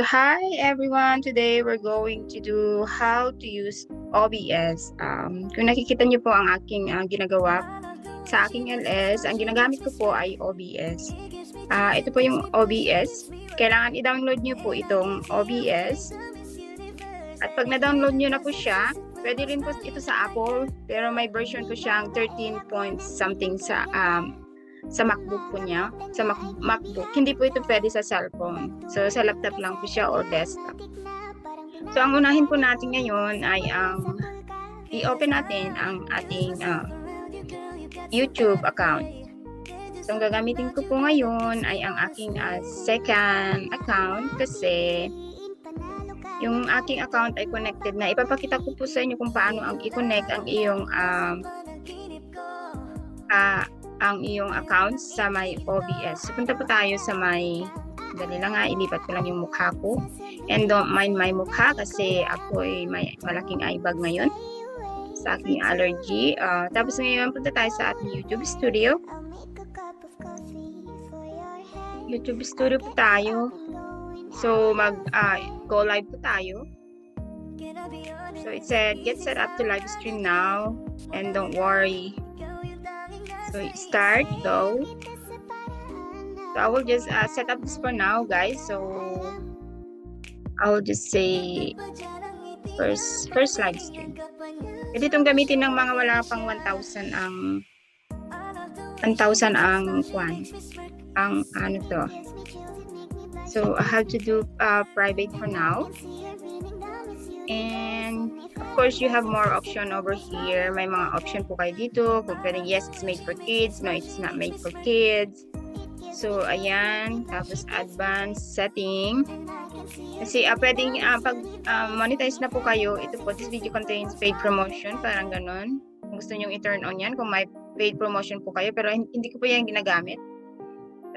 Hi everyone! Today we're going to do how to use OBS. Kung nakikita niyo po ang aking ginagawa sa aking LS, ang ginagamit ko po ay OBS. Ito po yung OBS. Kailangan i-download niyo po itong OBS. At pag na-download niyo na po siya, pwede rin po ito sa Apple, pero may version po siyang 13 point something sa MacBook po niya, sa MacBook. Hindi po ito pwede sa cellphone. So, sa laptop lang po siya or desktop. So, ang unahin po natin ngayon ay i-open natin ang ating YouTube account. So, ang gagamitin ko po ngayon ay ang aking second account kasi yung aking account ay connected na. Ipapakita ko po sa inyo kung paano ang i-connect ang iyong account sa may OBS. So, punta po tayo sa may, dali lang ilipat ko lang yung mukha ko. And don't mind my mukha kasi ako ay may malaking eye bag ngayon sa aking allergy. Tapos ngayon, punta tayo sa ating YouTube studio. YouTube studio po tayo. So, go live po tayo. So, it said, get set up to live stream now. And don't worry. So start, go. So I will just set up this for now, guys. So I will just say first live stream. Pwede itong gamitin ng mga wala pang 1,000 ang ano to. So I have to do private for now. And of course, you have more option over here. May mga option po kayo dito. Kung pwedeng yes, it's made for kids. No, it's not made for kids. So, ayan. Tapos, advanced setting. Kasi, pwedeng pag monetize na po kayo, ito po, this video contains paid promotion. Parang ganun. Kung gusto nyo i-turn on yan, kung may paid promotion po kayo. Pero, hindi ko po yan ginagamit.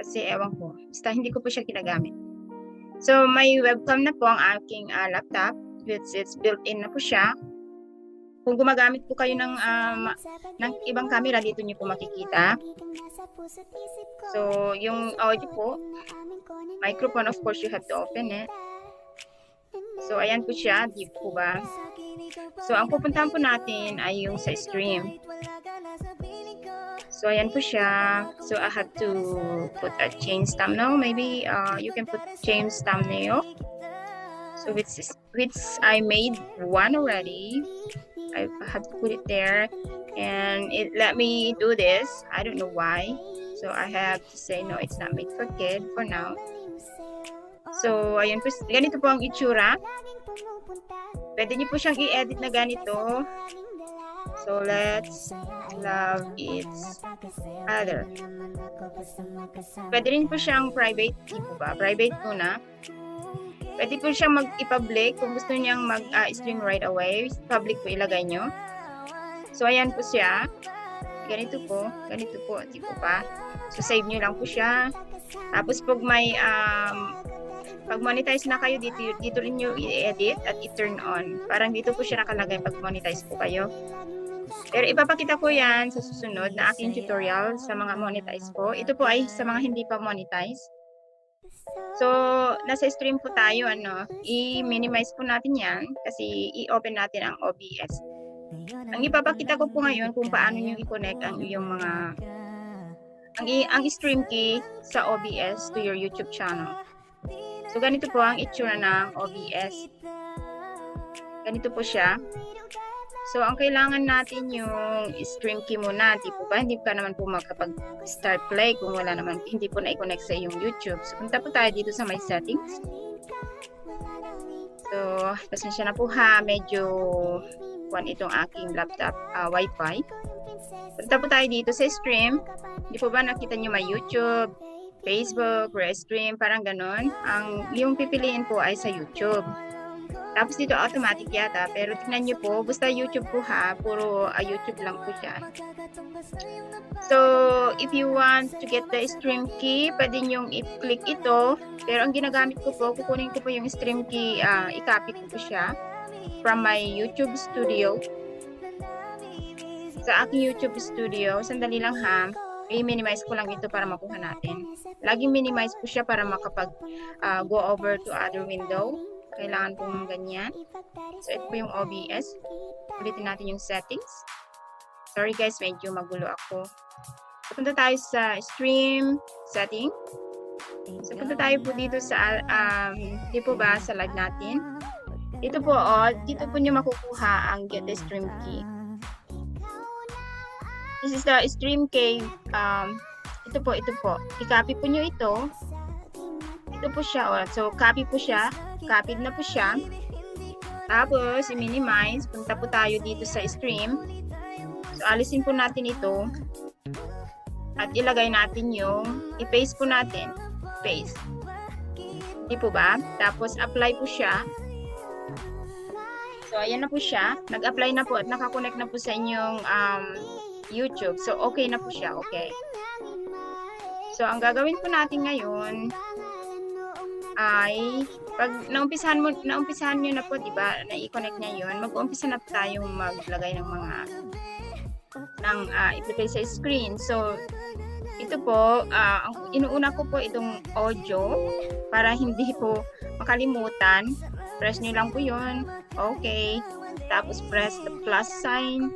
Kasi, ewan ko. Basta, hindi ko po siya ginagamit. So, may webcam na po ang aking laptop. It's built-in na po siya. Kung gumagamit po kayo ng ibang camera, dito niyo po makikita. So, yung audio po, microphone, of course, you have to open it. So, ayan po siya. Di po ba? So, ang pupuntahan po natin ay yung sa stream. So, ayan po siya. So, I have to put a change thumbnail. Maybe you can put change thumbnail. So which I made one already. I have to put it there, and it let me do this. I don't know why. So I have to say no, it's not made for kid for now. So ayun po, ganito po ang itsura. Pwede niyo po siyang i-edit na ganito. So let's love its other. Pwede rin po siyang private, di po ba? Private muna. Pwede po siyang mag-i-public kung gusto niyang mag-stream right away. Public po ilagay nyo. So, ayan po siya. Ganito po. Di po pa. So, save nyo lang po siya. Tapos, pag may pag monetize na kayo, dito rin nyo i-edit at i-turn on. Parang dito po siya nakalagay pag monetize po kayo. Pero ipapakita ko yan sa susunod na aking tutorial sa mga monetize po. Ito po ay sa mga hindi pa monetize. So, nasa stream po tayo, i-minimize po natin yan kasi i-open natin ang OBS. Ang ipapakita ko po ngayon kung paano nyo i-connect ang iyong ang stream key sa OBS to your YouTube channel. So, ganito po ang itsura ng OBS. Ganito po siya. So, ang kailangan natin yung stream key muna. Di po ba? Hindi ka naman po makapag-start play kung wala naman, hindi po na-i-connect sa iyong YouTube. So, punta po tayo dito sa my settings. So, pasensya na po ha. Medyo itong aking laptop Wi-Fi. Punta po tayo dito sa stream. Di po ba nakita nyo may YouTube, Facebook, Restream, parang ganon. Yung pipiliin po ay sa YouTube. Tapos dito automatic yata, pero tingnan nyo po, basta YouTube po ha, puro YouTube lang po siya. So, if you want to get the stream key, pwede nyo i-click ito, pero ang ginagamit ko po, kukunin ko po yung stream key, i-copy ko po siya from my YouTube studio. Sa aking YouTube studio, sandali lang ha. i-minimize ko lang ito para makuha natin. Laging minimize ko siya para makapag go over to other window. Kailangan pong ganyan. So, ito po yung OBS. Ulitin natin yung settings. Sorry guys, medyo magulo ako. So, punta tayo sa stream setting. So, punta tayo po dito sa, di po ba, sa live natin. Dito po, dito po nyo makukuha ang get the stream key. This is the stream key. Ito po. I-copy po nyo ito. Ito po siya. So, copy po siya. Copied na po siya. Tapos, i-minimize. Punta po tayo dito sa stream. So, alisin po natin ito. At ilagay natin yung, i-paste po natin. Paste. Di po ba? Tapos, apply po siya. So, ayan na po siya. Nag-apply na po at nakakonect na po sa inyong YouTube. So, okay na po siya. Okay. So, ang gagawin po natin ngayon ay pag naumpisahan nyo na po, di ba, na i-connect niya yun, mag-umpisa na po tayong maglagay ng mga iplagay sa screen. So, ito po, ang inuuna ko po itong audio para hindi po makalimutan. Press nyo lang po yun. Okay. Tapos, press the plus sign.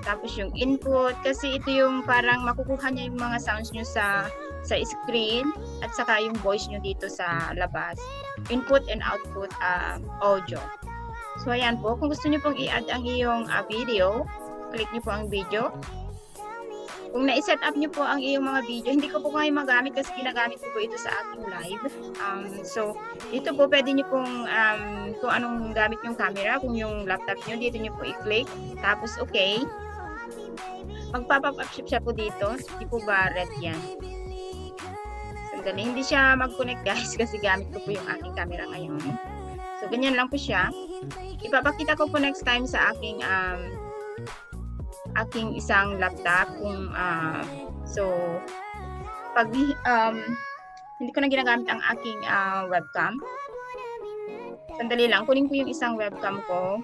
Tapos yung input, kasi ito yung parang makukuha niya yung mga sounds nyo sa screen at saka yung voice nyo dito sa labas. Input and output audio. So ayan po, kung gusto nyo pong i-add ang iyong video, click nyo po ang video. Kung na-set up nyo po ang iyong mga video, hindi ko po kayo magamit kasi ginagamit ko po ito sa aking live. So, dito po pwede nyo pong kung anong gamit yung camera, kung yung laptop nyo, dito nyo po i-click. Tapos, okay. Magpa-pop up siya po dito. Hindi po ba red yan? Sandali, hindi siya mag-connect guys kasi gamit ko po yung aking camera ngayon. So, ganyan lang po siya. Ipapakita ko po next time sa aking isang laptop kung so pag hindi ko na ginagamit ang aking webcam. Sandali lang, kunin ko yung isang webcam ko.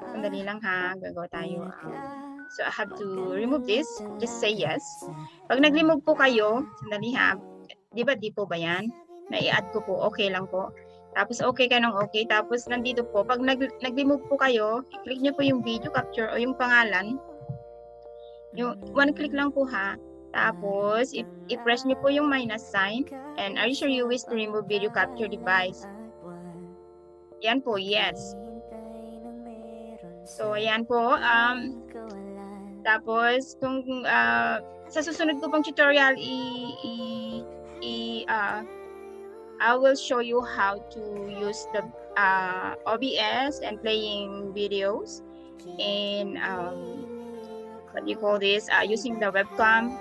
Sandali lang ha, gagawa tayo. So I have to remove this. Just say yes. Pag nag-remove po kayo, sandali ha. Di po ba yan? Na-i-add ko po, okay lang po. Tapos okay ka ng okay. Tapos nandito po, pag nag-remove po kayo, i-click nyo po yung video capture o yung pangalan. Yung one click lang po ha. Tapos i-press nyo po yung minus sign. And are you sure you wish to remove video capture device? Yan po, yes. So ayan po. Tapos kung sa susunod ko pong tutorial I will show you how to use the OBS and playing videos and what do you call this, using the webcam.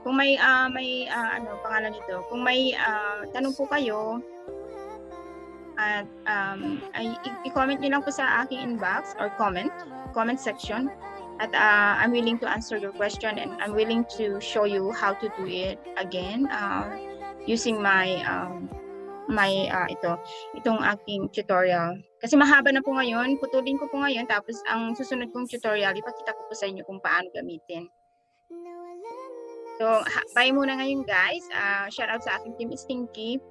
Kung may ano pangalan nito, kung may tanong po kayo at i-comment niyo lang po sa aking inbox or comment section at I'm willing to answer your question and I'm willing to show you how to do it again using my itong aking tutorial. Kasi mahaba na po ngayon, putulin ko po ngayon tapos ang susunod kong tutorial ipakita ko po sa inyo kung paano gamitin. So, bye muna ngayon guys. Shout out sa aking team Stinky.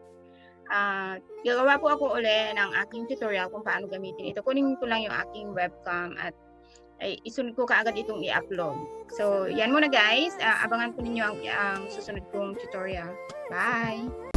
Gagawa po ako uli ng aking tutorial kung paano gamitin ito. Kunin ko lang yung aking webcam at isunod ko kaagad itong i-upload. So, yan muna guys. Abangan po ninyo ang susunod kong tutorial. Bye!